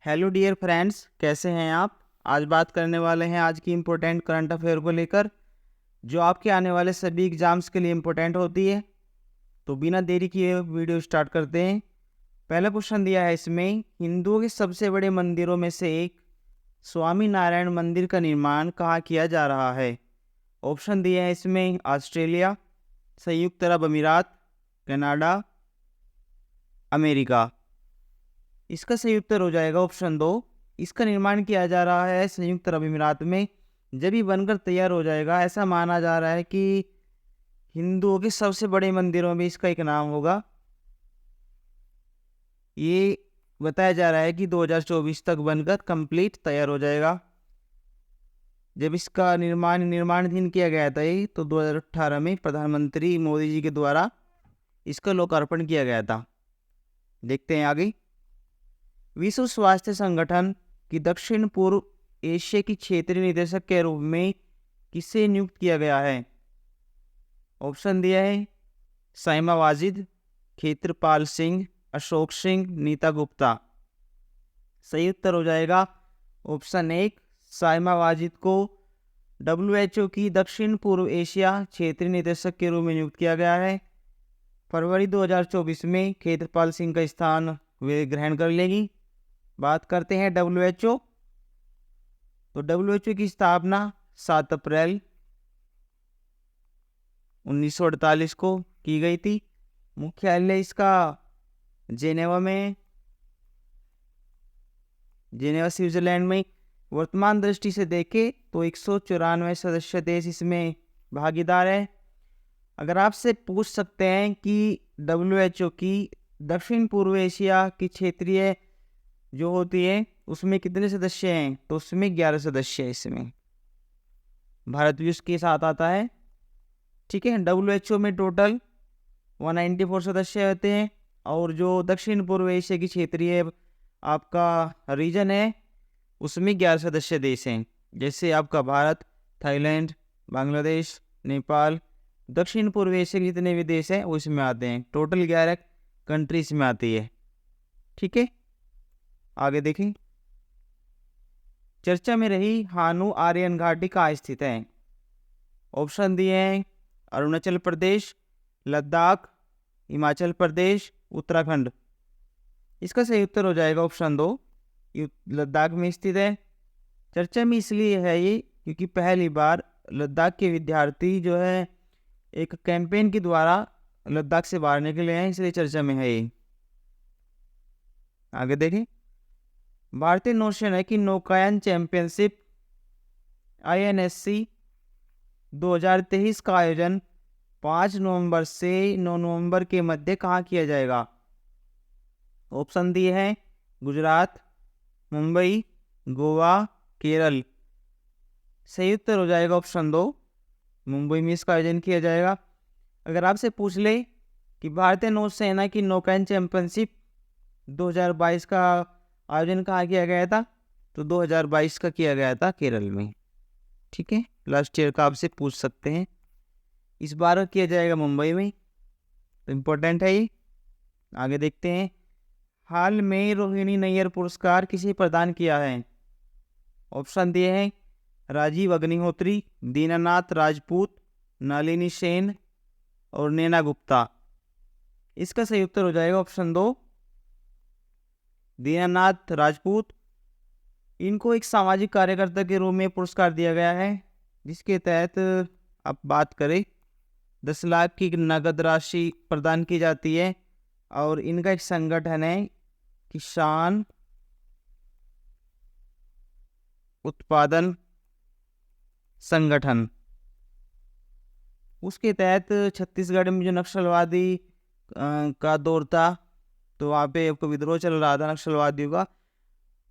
Hello dear friends, कैसे हैं आप। आज बात करने वाले हैं आज की इम्पोर्टेंट करंट अफेयर को लेकर, जो आपके आने वाले सभी एग्जाम्स के लिए इम्पोर्टेंट होती है। तो बिना देरी किए वीडियो स्टार्ट करते हैं। पहला क्वेश्चन दिया है इसमें, हिंदुओं के सबसे बड़े मंदिरों में से एक स्वामी नारायण मंदिर का निर्माण कहाँ किया जा रहा है। ऑप्शन दिए हैं इसमें, ऑस्ट्रेलिया, संयुक्त अरब अमीरात, कनाडा, अमेरिका। इसका सही उत्तर हो जाएगा ऑप्शन 2। इसका निर्माण किया जा रहा है संयुक्त अरब अमीरात में। जब ये बनकर तैयार हो जाएगा, ऐसा माना जा रहा है कि हिंदुओं के सबसे बड़े मंदिरों में इसका एक नाम होगा। ये बताया जा रहा है कि 2024 तक बनकर कंप्लीट तैयार हो जाएगा। जब इसका निर्माणाधीन किया गया था ये, तो 2018 में प्रधानमंत्री मोदी जी के द्वारा इसका लोकार्पण किया गया था। देखते हैं आगे। विश्व स्वास्थ्य संगठन की दक्षिण पूर्व एशिया की क्षेत्रीय निदेशक के रूप में किसे नियुक्त किया गया है। ऑप्शन दिया है, साइमा वाजिद, खेत्रपाल सिंह, अशोक सिंह, नीता गुप्ता। सही उत्तर हो जाएगा ऑप्शन 1। साइमा वाजिद को WHO की दक्षिण पूर्व एशिया क्षेत्रीय निदेशक के रूप में नियुक्त किया गया है। फरवरी 2024 में खेत्रपाल सिंह का स्थान वे ग्रहण कर लेगी। बात करते हैं WHO। तो WHO की स्थापना 7 अप्रैल 1948 को की गई थी। मुख्यालय इसका जेनेवा स्विट्जरलैंड में। वर्तमान दृष्टि से देखें तो 194 सदस्य देश इसमें भागीदार है। अगर आपसे पूछ सकते हैं कि WHO की दक्षिण पूर्व एशिया की क्षेत्रीय जो होती है उसमें कितने सदस्य हैं, तो उसमें 11 सदस्य है। इसमें भारत भी उसके साथ आता है। ठीक है। WHO में टोटल 194 सदस्य होते हैं, और जो दक्षिण पूर्व एशिया की क्षेत्रीय आपका रीजन है उसमें 11 सदस्य देश हैं। जैसे आपका भारत, थाईलैंड, बांग्लादेश, नेपाल, दक्षिण पूर्व एशिया के जितने भी देश हैं वो इसमें आते हैं। टोटल 11 कंट्रीज में आती है। ठीक है, आगे देखें। चर्चा में रही हानु आर्यन घाटी कहाँ स्थित है। ऑप्शन दिए हैं, अरुणाचल प्रदेश, लद्दाख, हिमाचल प्रदेश, उत्तराखंड। इसका सही उत्तर हो जाएगा ऑप्शन 2, लद्दाख में स्थित है। चर्चा में इसलिए है ये क्योंकि पहली बार लद्दाख के विद्यार्थी जो है एक कैंपेन के द्वारा लद्दाख से बाहर निकले हैं, इसलिए चर्चा में है ये। आगे देखें। भारतीय नौसेना की नौकायन चैंपियनशिप INSC 2023 का आयोजन 5 नवंबर से 9 नवंबर के मध्य कहाँ किया जाएगा। ऑप्शन दिए हैं, गुजरात, मुंबई, गोवा, केरल। सही उत्तर हो जाएगा ऑप्शन 2, मुंबई में इसका आयोजन किया जाएगा। अगर आपसे पूछ ले कि भारतीय नौसेना की नौकायन चैंपियनशिप 2022 का आयोजन कहाँ किया गया था, तो 2022 का किया गया था केरल में। ठीक है, लास्ट ईयर का आपसे पूछ सकते हैं। इस बार किया जाएगा मुंबई में, तो इम्पोर्टेंट है ये। आगे देखते हैं। हाल में रोहिणी नैयर पुरस्कार किसे प्रदान किया है। ऑप्शन दिए हैं, राजीव अग्निहोत्री, दीनानाथ राजपूत, नलिनी सेन और नैना गुप्ता। इसका सही उत्तर हो जाएगा ऑप्शन 2, दीनानाथ राजपूत। इनको एक सामाजिक कार्यकर्ता के रूप में पुरस्कार दिया गया है, जिसके तहत अब बात करें 10 लाख की नगद राशि प्रदान की जाती है। और इनका एक संगठन है किसान उत्पादन संगठन। उसके तहत छत्तीसगढ़ में जो नक्सलवादी का दौर था, तो वहाँ पे आपको विद्रोह चल रहा था नक्सलवादियों का,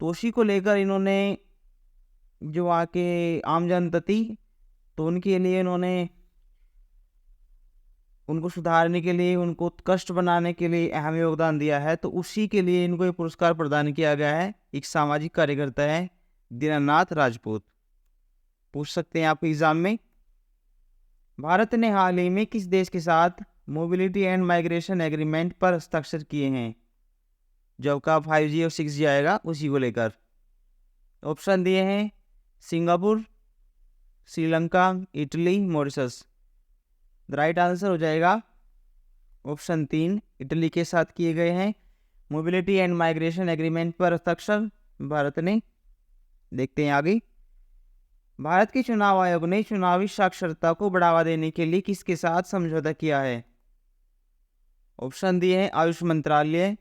तो उसी को लेकर इन्होंने जो वहाँ के आम जनता थी, तो उनके लिए इन्होंने उनको सुधारने के लिए, उनको उत्कृष्ट बनाने के लिए अहम योगदान दिया है। तो उसी के लिए इनको ये पुरस्कार प्रदान किया गया है। एक सामाजिक कार्यकर्ता है दीनानाथ राजपूत। पूछ सकते हैं आप एग्जाम में। भारत ने हाल ही में किस देश के साथ मोबिलिटी एंड माइग्रेशन एग्रीमेंट पर हस्ताक्षर किए हैं। जब का 5G और 6G आएगा उसी को लेकर। ऑप्शन दिए हैं Singapore, Sri Lanka, Italy, Mauritius. Right answer हो जाएगा ऑप्शन 3, इटली के साथ किए गए हैं मोबिलिटी एंड माइग्रेशन एग्रीमेंट पर हस्ताक्षर भारत ने। देखते हैं आगे। भारत के चुनाव आयोग ने चुनावी साक्षरता को बढ़ावा देने के लिए किसके साथ समझौता किया है? ऑप्शन दिए हैं आयुष मंत्रालय,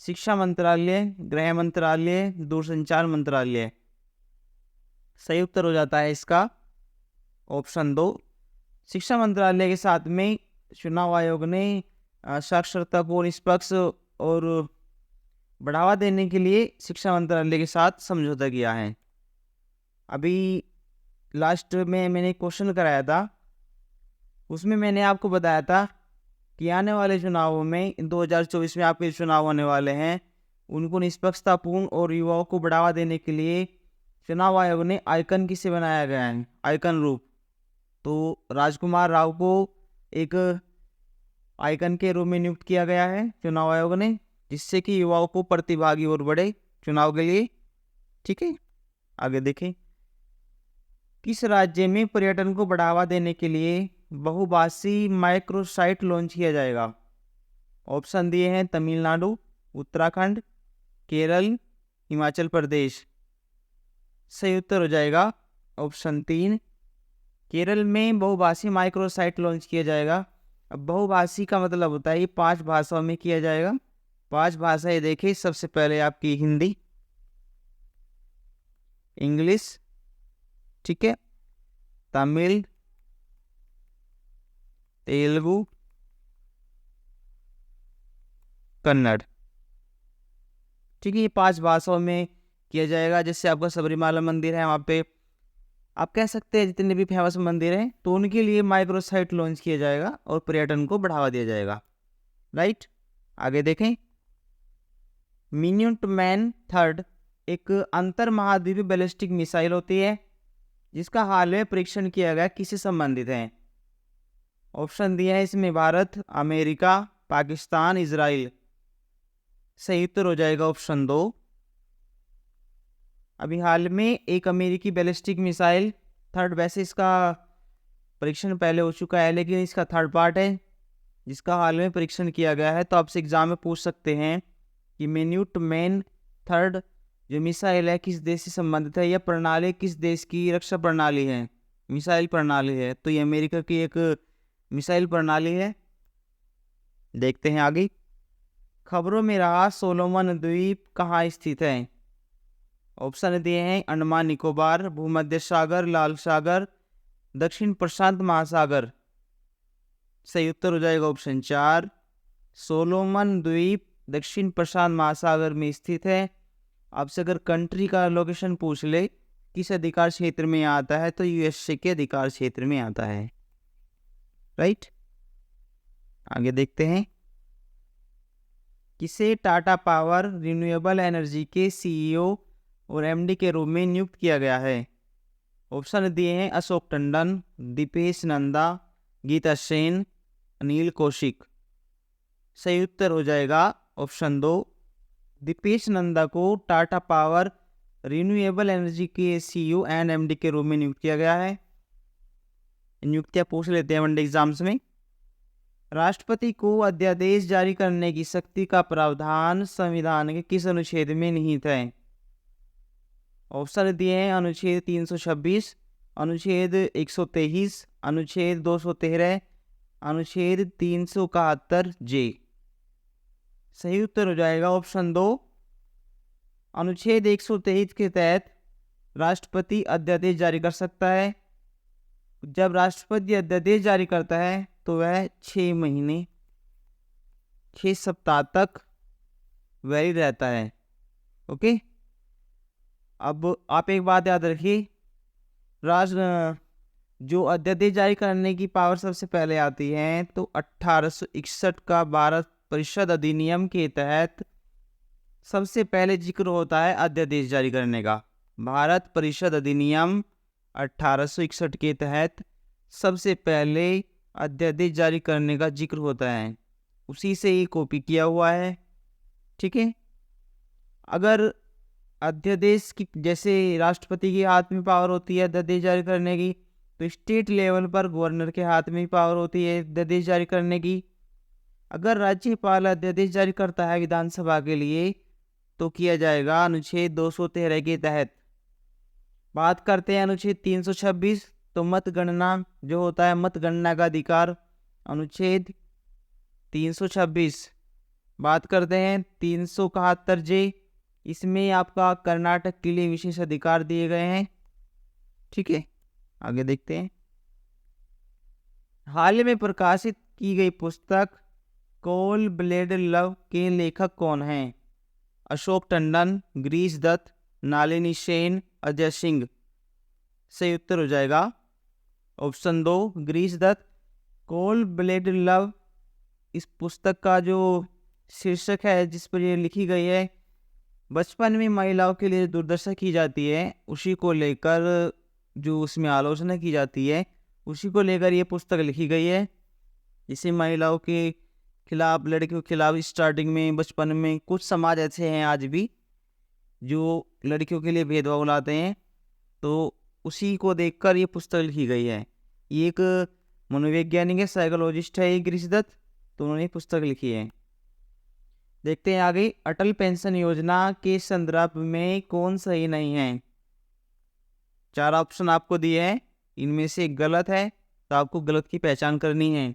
शिक्षा मंत्रालय, गृह मंत्रालय, दूरसंचार मंत्रालय। सही उत्तर हो जाता है इसका ऑप्शन 2, शिक्षा मंत्रालय के साथ में चुनाव आयोग ने साक्षरता को निष्पक्ष और बढ़ावा देने के लिए शिक्षा मंत्रालय के साथ समझौता किया है। अभी लास्ट में मैंने क्वेश्चन कराया था, उसमें मैंने आपको बताया था कि आने वाले चुनावों में 2024 में आपके चुनाव होने वाले हैं, उनको निष्पक्षतापूर्ण और युवाओं को बढ़ावा देने के लिए चुनाव आयोग ने आइकन किसे बनाया गया है? आइकन रूप। तो राजकुमार राव को एक आइकन के रूप में नियुक्त किया गया है चुनाव आयोग ने, जिससे कि युवाओं को प्रतिभागी और बढ़े चुनाव के लिए। ठीक है, आगे देखें। किस राज्य में पर्यटन को बढ़ावा देने के लिए बहुभाषी माइक्रोसाइट लॉन्च किया जाएगा? ऑप्शन दिए हैं तमिलनाडु, उत्तराखंड, केरल, हिमाचल प्रदेश। सही उत्तर हो जाएगा ऑप्शन 3, केरल में बहुभाषी माइक्रोसाइट लॉन्च किया जाएगा। अब बहुभाषी का मतलब होता है ये 5 भाषाओं में किया जाएगा। 5 भाषाएं देखिए, सबसे पहले आपकी हिंदी, इंग्लिश, ठीक है, तमिल, तेलुगु, कन्नड़। ठीक है, ये 5 भाषाओं में किया जाएगा। जैसे आपका सबरीमाला मंदिर है, वहाँ पे आप कह सकते हैं जितने भी फेमस मंदिर हैं तो उनके लिए माइक्रोसाइट लॉन्च किया जाएगा और पर्यटन को बढ़ावा दिया जाएगा। राइट, आगे देखें। मिन्यूटमैन थर्ड एक अंतर महाद्वीपीय बैलिस्टिक मिसाइल होती है जिसका हाल में परीक्षण किया गया, किससे संबंधित है? ऑप्शन दिया है इसमें भारत, अमेरिका, पाकिस्तान, इजराइल। सही उत्तर हो जाएगा ऑप्शन 2। अभी हाल में एक अमेरिकी बैलिस्टिक मिसाइल थर्ड, वैसे इसका परीक्षण पहले हो चुका है लेकिन इसका थर्ड पार्ट है जिसका हाल में परीक्षण किया गया है। तो आपसे एग्जाम में पूछ सकते हैं कि मिन्यूटमैन थर्ड जो मिसाइल है किस देश से संबंधित है, यह प्रणाली किस देश की रक्षा प्रणाली है, मिसाइल प्रणाली है? तो ये अमेरिका की एक मिसाइल प्रणाली है। देखते हैं आगे। खबरों में रहा सोलोमन द्वीप कहाँ स्थित है? ऑप्शन दिए हैं अंडमान निकोबार, भूमध्य सागर, लाल सागर, दक्षिण प्रशांत महासागर। सही उत्तर हो जाएगा ऑप्शन 4, सोलोमन द्वीप दक्षिण प्रशांत महासागर में स्थित है। आपसे अगर कंट्री का लोकेशन पूछ ले किस अधिकार क्षेत्र में आता है तो यूएसए के अधिकार क्षेत्र में आता है। राइट, आगे देखते हैं। किसे टाटा पावर रिन्यूएबल एनर्जी के सीईओ और एमडी के रूप में नियुक्त किया गया है? ऑप्शन दिए हैं अशोक टंडन, दीपेश नंदा, गीता सेन, अनिल कौशिक। सही उत्तर हो जाएगा ऑप्शन 2, दीपेश नंदा को टाटा पावर रिन्यूएबल एनर्जी के सीईओ एंड एमडी के रूप में नियुक्त किया गया है। नियुक्तियां पूछ लेते हैं वनडे एग्जाम्स में। राष्ट्रपति को अध्यादेश जारी करने की शक्ति का प्रावधान संविधान के किस अनुच्छेद में निहित है? ऑप्शन दिए हैं अनुच्छेद 326, अनुच्छेद 123, अनुच्छेद 213, अनुच्छेद 371 जे। सही उत्तर हो जाएगा ऑप्शन 2, अनुच्छेद 123 के तहत राष्ट्रपति अध्यादेश जारी कर सकता है। जब राष्ट्रपति अध्यादेश जारी करता है तो वह 6 महीने 6 सप्ताह तक वैलिड रहता है। ओके, अब आप एक बात याद रखिए, जो अध्यादेश जारी करने की पावर सबसे पहले आती है तो 1861 का भारत परिषद अधिनियम के तहत सबसे पहले जिक्र होता है अध्यादेश जारी करने का। भारत परिषद अधिनियम 1861 के तहत सबसे पहले अध्यादेश जारी करने का जिक्र होता है, उसी से ये कॉपी किया हुआ है। ठीक है, अगर अध्यादेश की जैसे राष्ट्रपति के हाथ में पावर होती है अध्यादेश जारी करने की, तो स्टेट लेवल पर गवर्नर के हाथ में पावर होती है अध्यादेश जारी करने की। अगर राज्यपाल अध्यादेश जारी करता है विधानसभा के लिए तो किया जाएगा अनुच्छेद 213 के तहत। बात करते हैं अनुच्छेद 326, तो मतगणना जो होता है मतगणना का अधिकार, अनुच्छेद 326। बात करते हैं 371 जे, इसमें आपका कर्नाटक के लिए विशेष अधिकार दिए गए हैं। ठीक है, आगे देखते हैं। हाल में प्रकाशित की गई पुस्तक कोल्ड ब्लेड लव के लेखक कौन हैं? अशोक टंडन, गिरीश दत्त, नलिनी सेन, अजय सिंह। सही उत्तर हो जाएगा option 2 Girish Dutt. Cold blade love इस पुस्तक का जो शीर्षक है जिस पर ये लिखी गई है, बचपन में महिलाओं के लिए दुर्दशा की जाती है उसी को लेकर, जो उसमें आलोचना की जाती है उसी को लेकर ये पुस्तक लिखी गई है। इसे महिलाओं के खिलाफ, लड़कियों के खिलाफ स्टार्टिंग में बचपन में कुछ समाज ऐसे हैं आज भी जो लड़कियों के लिए भेदभाव लाते हैं, तो उसी को देखकर ये पुस्तक लिखी गई है। ये एक मनोवैज्ञानिक है, साइकोलॉजिस्ट है ये गिरीश दत्त, तो उन्होंने पुस्तक लिखी है। देखते हैं आगे। अटल पेंशन योजना के संदर्भ में कौन सही नहीं है? 4 ऑप्शन आपको दिए हैं, इनमें से गलत है तो आपको गलत की पहचान करनी है।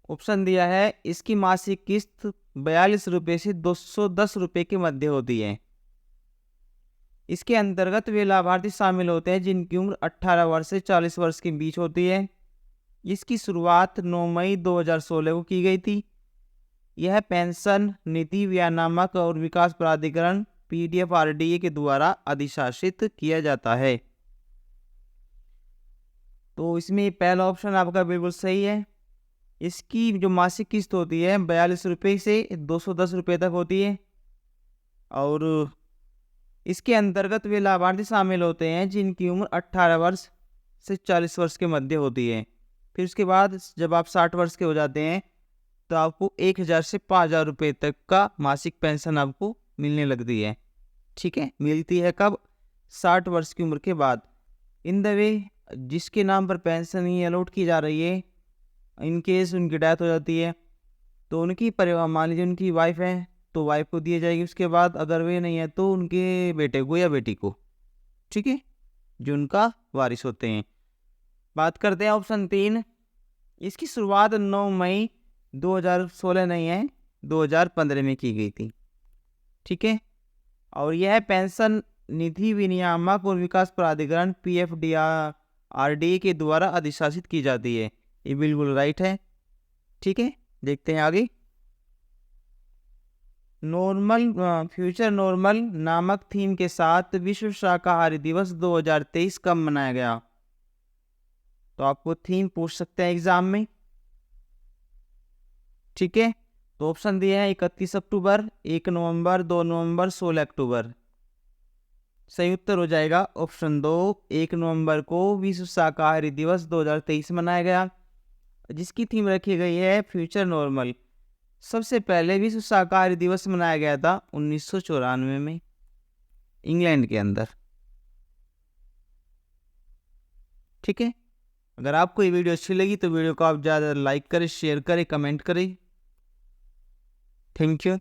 ऑप्शन दिया है इसकी मासिक किस्त 42 रुपये से 210 रुपये के मध्य होती है। इसके अंतर्गत वे लाभार्थी शामिल होते हैं जिनकी उम्र 18 वर्ष से 40 वर्ष के बीच होती है। इसकी शुरुआत 9 मई 2016 को की गई थी। यह पेंशन नीति विनियामक और विकास प्राधिकरण PDFRDA के द्वारा अधिशासित किया जाता है। तो इसमें पहला ऑप्शन आपका बिल्कुल सही है। इसकी जो मासिक किस्त होती है 42 रुपये से 210 रुपये तक होती है, और इसके अंतर्गत वे लाभार्थी शामिल होते हैं जिनकी उम्र 18 वर्ष से 40 वर्ष के मध्य होती है। फिर उसके बाद जब आप 60 वर्ष के हो जाते हैं तो आपको 1000 से 5000 रुपये तक का मासिक पेंशन आपको मिलने लगती है। ठीक है, मिलती है कब? 60 वर्ष की उम्र के बाद। इन द वे जिसके नाम पर पेंशन ही अलॉट की जा रही है, इन केस उनकी डेथ हो जाती है तो उनकी परिवार, मान लीजिए उनकी वाइफ है तो वाइफ को दी जाएगी, उसके बाद अगर वे नहीं है तो उनके बेटे को या बेटी को। ठीक है, जो उनका वारिस होते हैं। बात करते हैं ऑप्शन 3। इसकी शुरुआत 9 मई 2016 नहीं है 2015 में की गई थी। ठीक है, और यह पेंशन निधि विनियामक और विकास प्राधिकरण PFDRDA के द्वारा अधिशासित की जाती है। ये बिल्कुल राइट है। ठीक है, देखते हैं आगे। फ्यूचर नॉर्मल नामक थीम के साथ विश्व शाकाहारी दिवस 2023 कब मनाया गया? तो आपको थीम पूछ सकते हैं एग्जाम में। ठीक है, तो ऑप्शन दिए हैं 31 अक्टूबर, 1 नवंबर, 2 नवंबर, 16 अक्टूबर। सही उत्तर हो जाएगा ऑप्शन 2, 1 नवंबर को विश्व शाकाहारी दिवस 2023 मनाया गया, जिसकी थीम रखी गई है फ्यूचर नॉर्मल। सबसे पहले विश्व शाकाहारी दिवस मनाया गया था 1994 में इंग्लैंड के अंदर। ठीक है, अगर आपको ये वीडियो अच्छी लगी तो वीडियो को आप ज़्यादा लाइक करें, शेयर करें, कमेंट करें। Thank you.